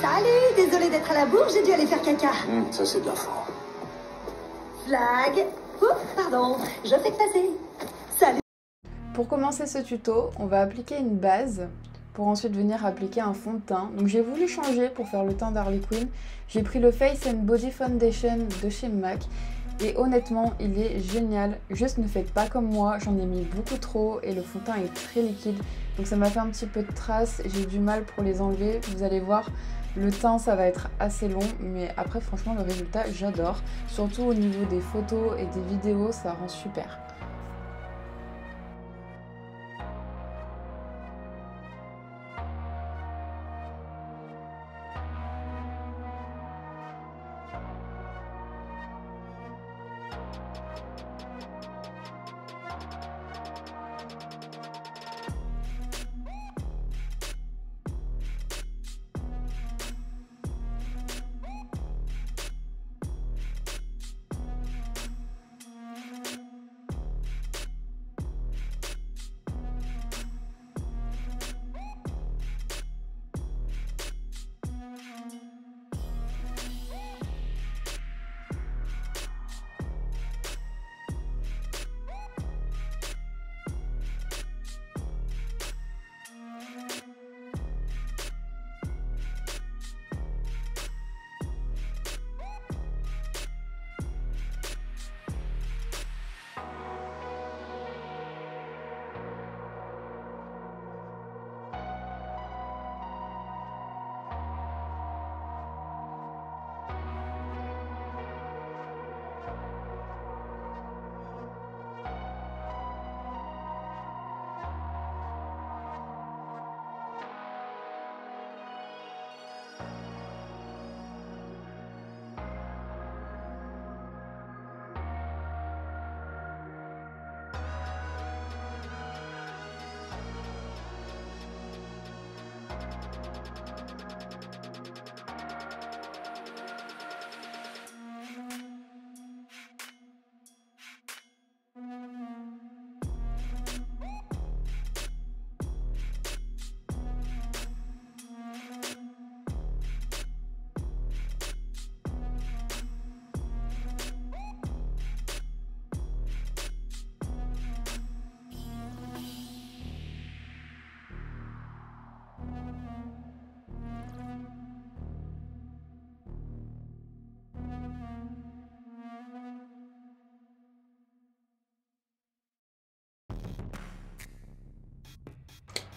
Salut, désolée d'être à la bourre, j'ai dû aller faire caca. Ça c'est de l'info. Flag. Oups, pardon, je fais que passer. Salut. Pour commencer ce tuto, on va appliquer une base pour ensuite venir appliquer un fond de teint. Donc j'ai voulu changer pour faire le teint d'Harley Quinn. J'ai pris le Face and Body Foundation de chez MAC et honnêtement il est génial. Juste ne faites pas comme moi, j'en ai mis beaucoup trop et le fond de teint est très liquide. Donc ça m'a fait un petit peu de traces, j'ai du mal pour les enlever. Vous allez voir, le teint ça va être assez long, mais après franchement le résultat j'adore. Surtout au niveau des photos et des vidéos, ça rend super.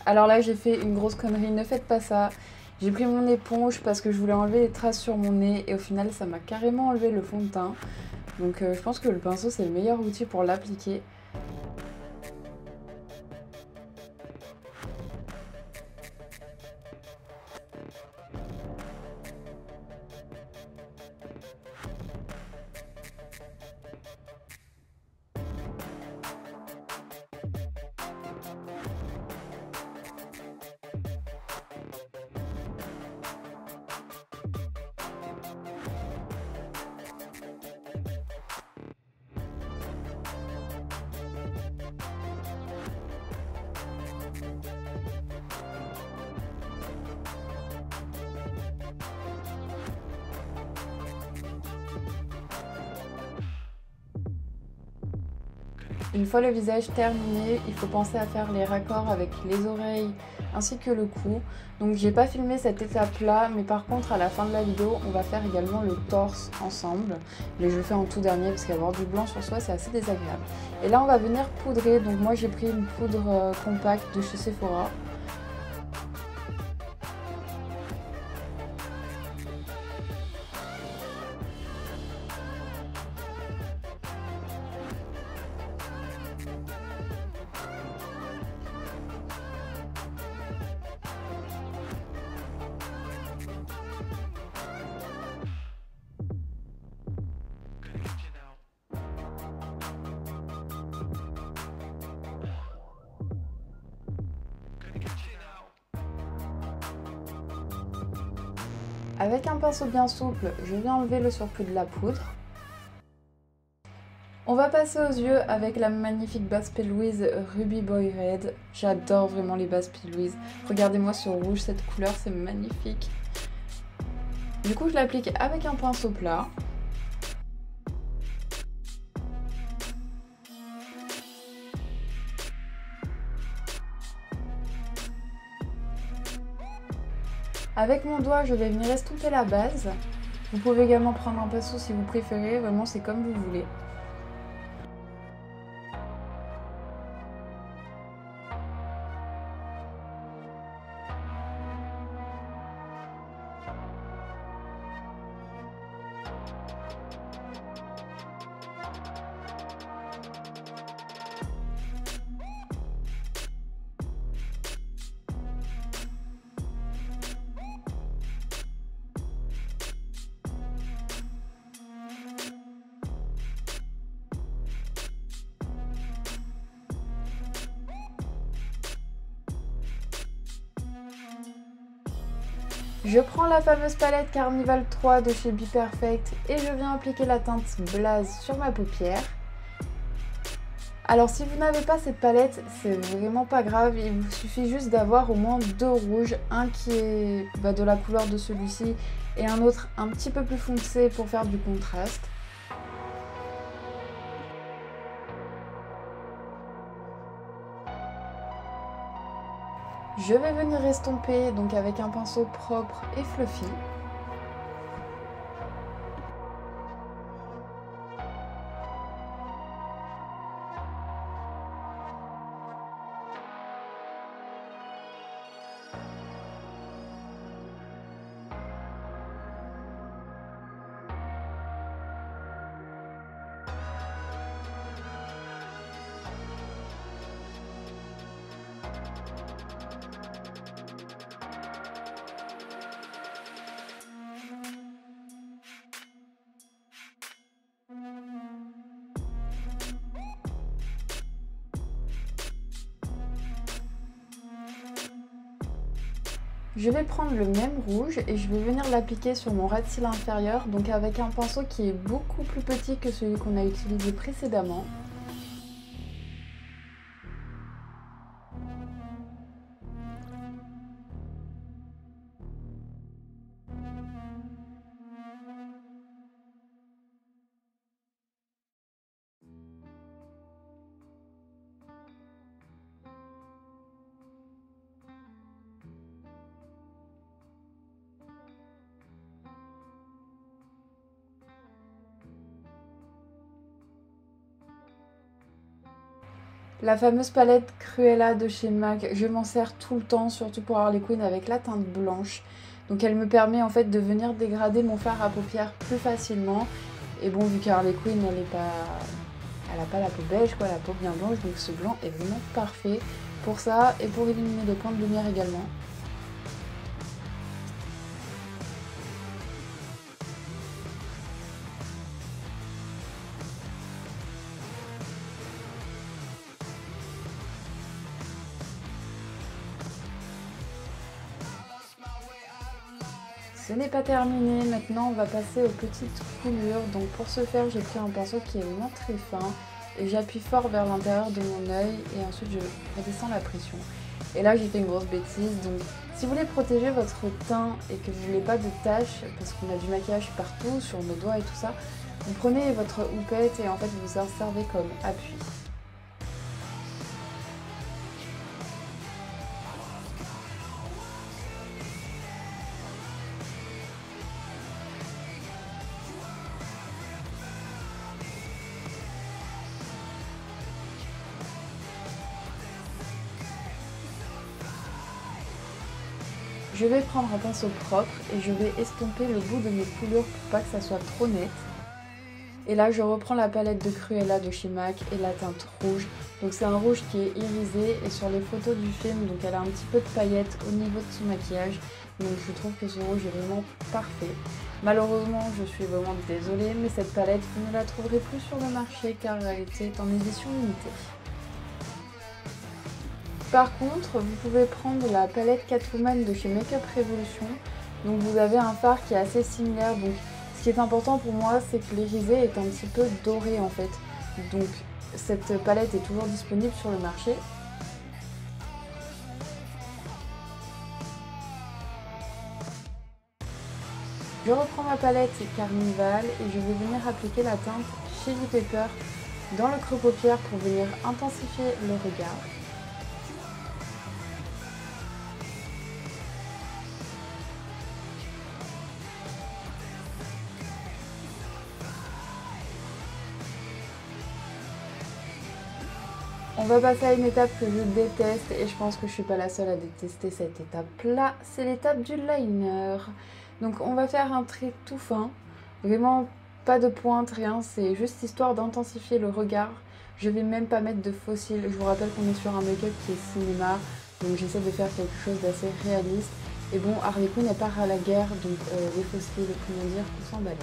Alors là j'ai fait une grosse connerie, ne faites pas ça. J'ai pris mon éponge parce que je voulais enlever les traces sur mon nez et au final ça m'a carrément enlevé le fond de teint. Donc je pense que le pinceau c'est le meilleur outil pour l'appliquer. Une fois le visage terminé, il faut penser à faire les raccords avec les oreilles ainsi que le cou. Donc j'ai pas filmé cette étape là, mais par contre à la fin de la vidéo on va faire également le torse ensemble. Mais je le fais en tout dernier parce qu'avoir du blanc sur soi c'est assez désagréable. Et là on va venir poudrer, donc moi j'ai pris une poudre compacte de chez Sephora. Avec un pinceau bien souple, je viens enlever le surplus de la poudre. On va passer aux yeux avec la magnifique base P. Louise Ruby Boy Red. J'adore vraiment les bases P. Louise. Regardez-moi ce rouge, cette couleur, c'est magnifique. Du coup, je l'applique avec un pinceau plat. Avec mon doigt, je vais venir estomper la base. Vous pouvez également prendre un pinceau si vous préférez, vraiment c'est comme vous voulez. Je prends la fameuse palette Carnival 3 de chez Be Perfect et je viens appliquer la teinte Blaze sur ma paupière. Alors si vous n'avez pas cette palette, c'est vraiment pas grave, il vous suffit juste d'avoir au moins deux rouges, un qui est de la couleur de celui-ci et un autre un petit peu plus foncé pour faire du contraste. Je vais venir estomper donc avec un pinceau propre et fluffy. Je vais prendre le même rouge et je vais venir l'appliquer sur mon ras de cils inférieur, donc avec un pinceau qui est beaucoup plus petit que celui qu'on a utilisé précédemment. La fameuse palette Cruella de chez MAC, je m'en sers tout le temps, surtout pour Harley Quinn avec la teinte blanche. Donc elle me permet en fait de venir dégrader mon fard à paupières plus facilement. Et bon, vu qu'Harley Quinn elle a pas la peau beige, quoi, la peau bien blanche, donc ce blanc est vraiment parfait pour ça et pour éliminer les points de lumière également. Ce n'est pas terminé, maintenant on va passer aux petites coulures. Donc pour ce faire, j'ai pris un pinceau qui est vraiment très fin et j'appuie fort vers l'intérieur de mon œil et ensuite je redescends la pression. Et là j'ai fait une grosse bêtise, donc si vous voulez protéger votre teint et que vous voulez pas de taches, parce qu'on a du maquillage partout, sur nos doigts et tout ça, vous prenez votre houppette et en fait vous en servez comme appui. Je vais prendre un pinceau propre et je vais estomper le bout de mes coulures pour pas que ça soit trop net. Et là je reprends la palette de Cruella de chez MAC et la teinte rouge. Donc c'est un rouge qui est irisé et sur les photos du film, donc elle a un petit peu de paillettes au niveau de son maquillage. Donc je trouve que ce rouge est vraiment parfait. Malheureusement je suis vraiment désolée, mais cette palette vous ne la trouverez plus sur le marché car elle était en édition limitée. Par contre, vous pouvez prendre la palette Catwoman de chez Makeup Revolution. Donc vous avez un fard qui est assez similaire. Donc ce qui est important pour moi, c'est que l'irisé est un petit peu doré en fait. Donc cette palette est toujours disponible sur le marché. Je reprends ma palette Carnival et je vais venir appliquer la teinte Chili Pepper dans le creux paupière pour venir intensifier le regard. On va passer à une étape que je déteste et je pense que je suis pas la seule à détester cette étape-là, c'est l'étape du liner. Donc on va faire un trait tout fin, vraiment pas de pointe, rien, c'est juste histoire d'intensifier le regard. Je vais même pas mettre de faux cils, je vous rappelle qu'on est sur un make-up qui est cinéma, donc j'essaie de faire quelque chose d'assez réaliste. Et bon, Harley Quinn elle part à la guerre, donc les faux cils, comment dire, on s'en balèque.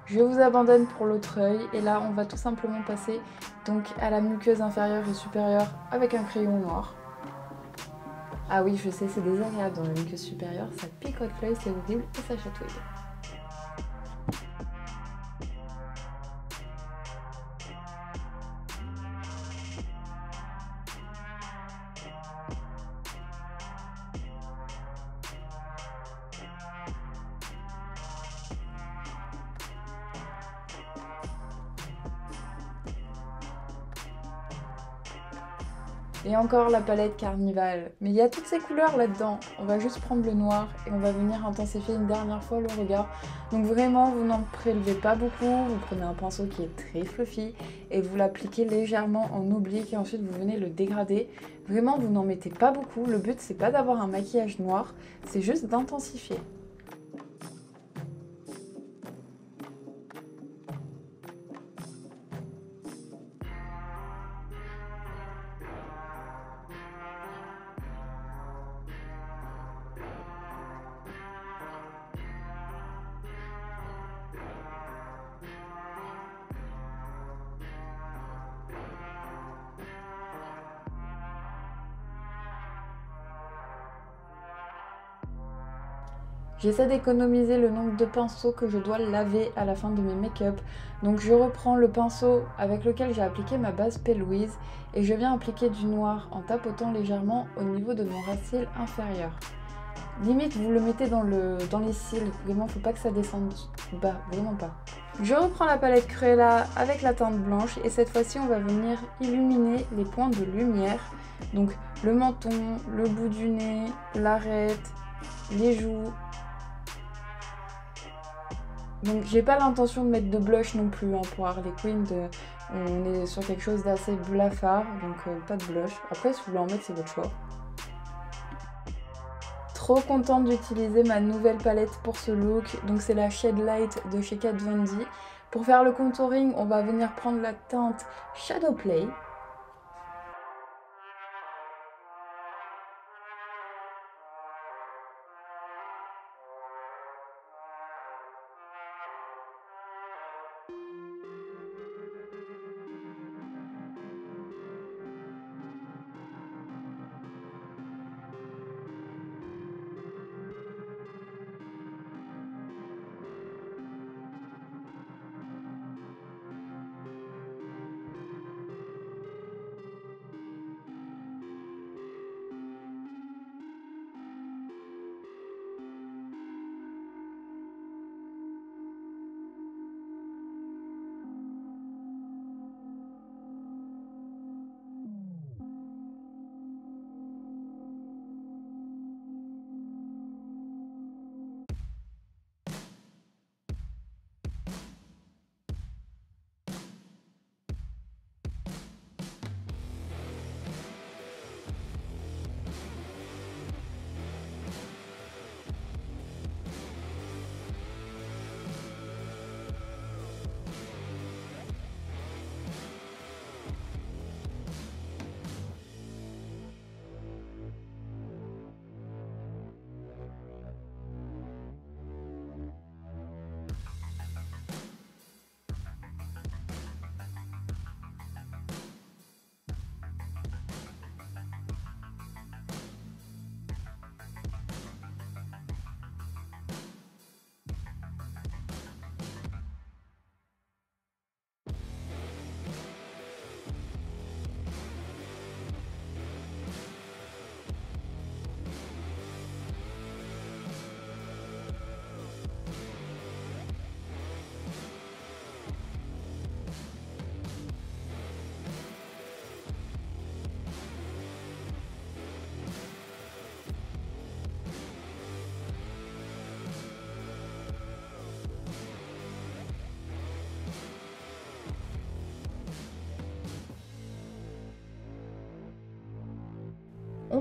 Je vous abandonne pour l'autre œil et là on va tout simplement passer donc à la muqueuse inférieure et supérieure avec un crayon noir. Ah oui, je sais, c'est désagréable dans la muqueuse supérieure, ça picote l'œil, c'est horrible et ça chatouille. Et encore la palette Carnival. Mais il y a toutes ces couleurs là-dedans. On va juste prendre le noir et on va venir intensifier une dernière fois le regard. Donc vraiment, vous n'en prélevez pas beaucoup. Vous prenez un pinceau qui est très fluffy et vous l'appliquez légèrement en oblique et ensuite vous venez le dégrader. Vraiment, vous n'en mettez pas beaucoup. Le but, c'est pas d'avoir un maquillage noir, c'est juste d'intensifier. J'essaie d'économiser le nombre de pinceaux que je dois laver à la fin de mes make-up. Donc je reprends le pinceau avec lequel j'ai appliqué ma base P. Louise et je viens appliquer du noir en tapotant légèrement au niveau de mon ras de cils inférieur. Limite vous le mettez dans les cils, vraiment faut pas que ça descende bas, vraiment pas. Je reprends la palette Cruella avec la teinte blanche et cette fois-ci on va venir illuminer les points de lumière. Donc le menton, le bout du nez, l'arête, les joues. Donc j'ai pas l'intention de mettre de blush non plus hein, pour Harley Quinn, on est sur quelque chose d'assez blafard, donc pas de blush. Après si vous voulez en mettre c'est votre choix. Trop contente d'utiliser ma nouvelle palette pour ce look, donc c'est la Shade Light de chez Kat Von D. Pour faire le contouring, on va venir prendre la teinte Shadow Play.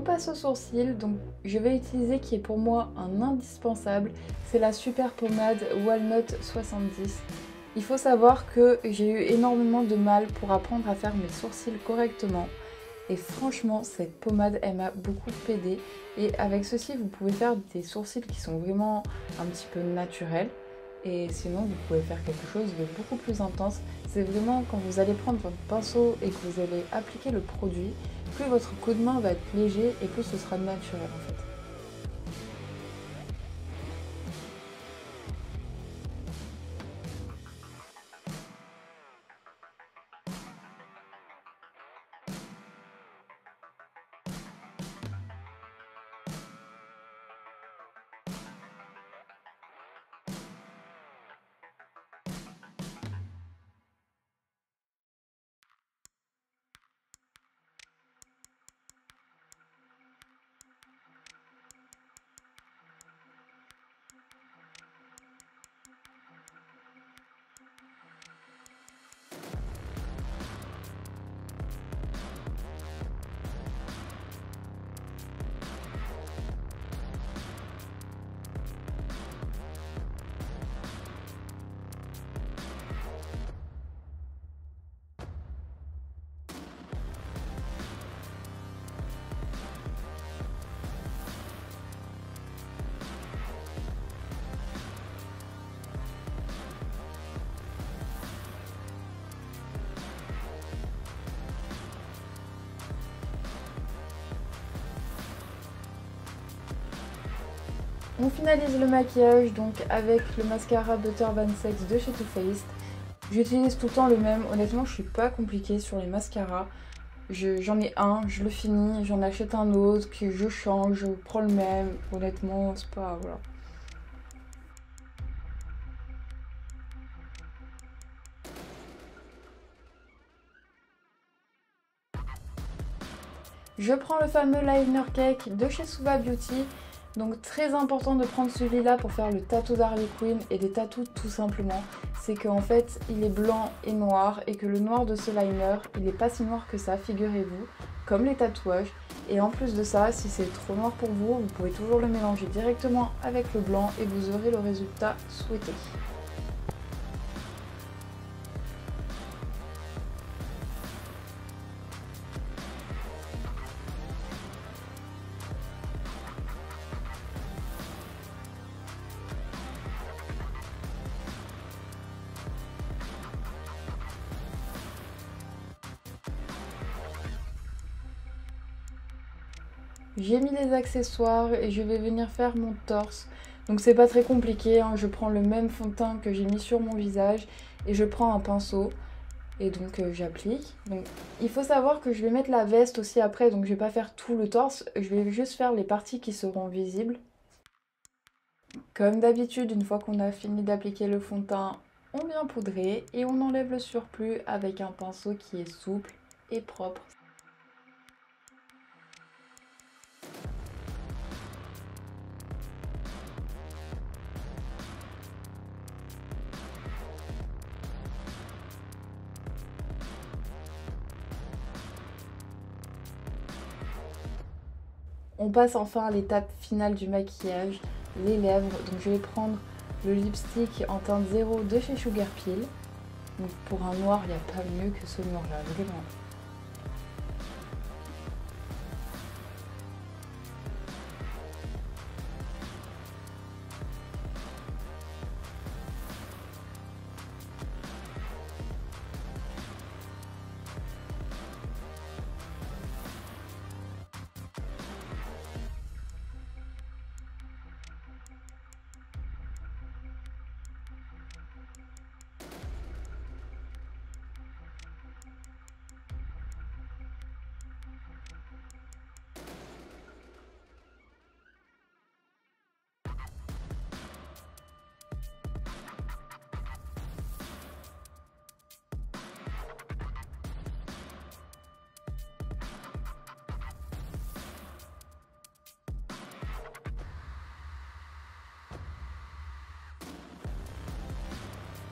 passe aux sourcils, donc je vais utiliser qui est pour moi un indispensable, c'est la super pommade Walnut 70. Il faut savoir que j'ai eu énormément de mal pour apprendre à faire mes sourcils correctement. Et franchement, cette pommade, elle m'a beaucoup aidé. Et avec ceci, vous pouvez faire des sourcils qui sont vraiment un petit peu naturels. Et sinon, vous pouvez faire quelque chose de beaucoup plus intense. C'est vraiment quand vous allez prendre votre pinceau et que vous allez appliquer le produit, plus votre coup de main va être léger et plus ce sera naturel en fait. On finalise le maquillage donc avec le mascara Butter Van Sex de chez Too Faced. J'utilise tout le temps le même, honnêtement je suis pas compliquée sur les mascaras. J'en ai un, je le finis, j'en achète un autre, que je change, je prends le même, honnêtement c'est pas... voilà. Je prends le fameux liner cake de chez Suva Beauty. Donc très important de prendre celui-là pour faire le tatou d'Harley Quinn et des tatous tout simplement. C'est qu'en fait il est blanc et noir et que le noir de ce liner il n'est pas si noir que ça, figurez-vous, comme les tatouages. Et en plus de ça, si c'est trop noir pour vous, vous pouvez toujours le mélanger directement avec le blanc et vous aurez le résultat souhaité. J'ai mis les accessoires et je vais venir faire mon torse. Donc c'est pas très compliqué, hein. Je prends le même fond de teint que j'ai mis sur mon visage et je prends un pinceau et donc j'applique. Donc il faut savoir que je vais mettre la veste aussi après, donc je vais pas faire tout le torse, je vais juste faire les parties qui seront visibles. Comme d'habitude, une fois qu'on a fini d'appliquer le fond de teint, on vient poudrer et on enlève le surplus avec un pinceau qui est souple et propre. On passe enfin à l'étape finale du maquillage, les lèvres. Donc je vais prendre le lipstick en teinte 0 de chez Sugar Pill. Donc pour un noir, il n'y a pas mieux que ce noir là, vraiment.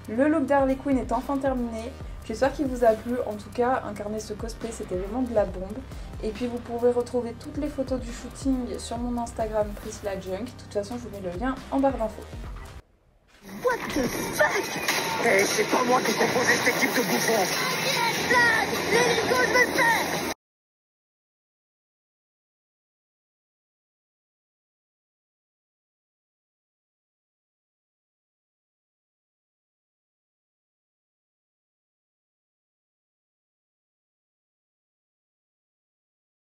Le look d'Harley Quinn est enfin terminé. J'espère qu'il vous a plu. En tout cas, incarner ce cosplay, c'était vraiment de la bombe. Et puis vous pouvez retrouver toutes les photos du shooting sur mon Instagram Priscilla Junk. De toute façon, je vous mets le lien en barre d'infos. What the fuck? Eh, c'est pas moi qui ai composé cette équipe de bouffons. L'hélico, je